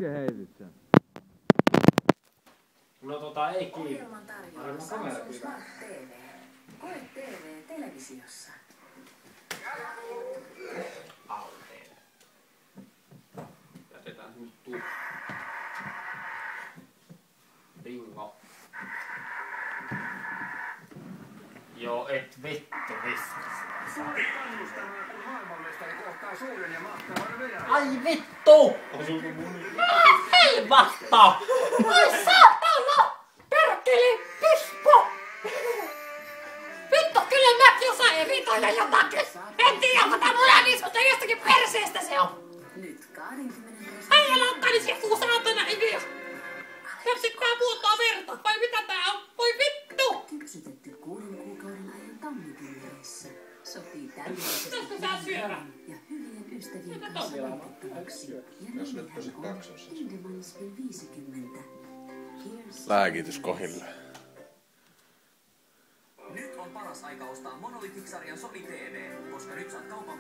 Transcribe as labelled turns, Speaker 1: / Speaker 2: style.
Speaker 1: äsken heitit sen?
Speaker 2: No ei kiinni.
Speaker 3: Ohjelman tarjoaa Samsung Smart TV. Koe TV televisiossa.
Speaker 2: Auteen. Jätetään nyt Bingo. Joo, et vittu.
Speaker 4: Suuri kannustamaan, kun maailmanmestari kohtaa suuren ja mahtavan Venäjän.
Speaker 2: Ai vittu! Helvatta! Ai saatana! Perkele! Pispo! Vittu, kyllä mäkin osaan ritoilla jotakin! En tiedä, onko tää mulla niin, mutta jostakin perseestä se on!
Speaker 3: Nyt 20%.
Speaker 2: Äijällä ottaa niin sikuu saatana idea! Tää muuttaa verta, vai mitä tää on? Voi vittu!
Speaker 3: Kypsytetty 6 kuukauden ajan tammipillereissä. Sopii täydellisesti
Speaker 2: Tästä saa syödä.
Speaker 3: ja hyvien ystävien
Speaker 2: Tätä
Speaker 3: kanssa
Speaker 2: on vielä
Speaker 3: nautittavaksi. Ja
Speaker 5: Jos
Speaker 3: nimehän
Speaker 5: nyt tosi
Speaker 3: on
Speaker 5: kaksossa.
Speaker 3: Indemansville 50. Here's
Speaker 5: Lääkitys kohille.
Speaker 6: Nyt on paras aika ostaa Monolithic-sarjan Sony TV, koska nyt saat kaupan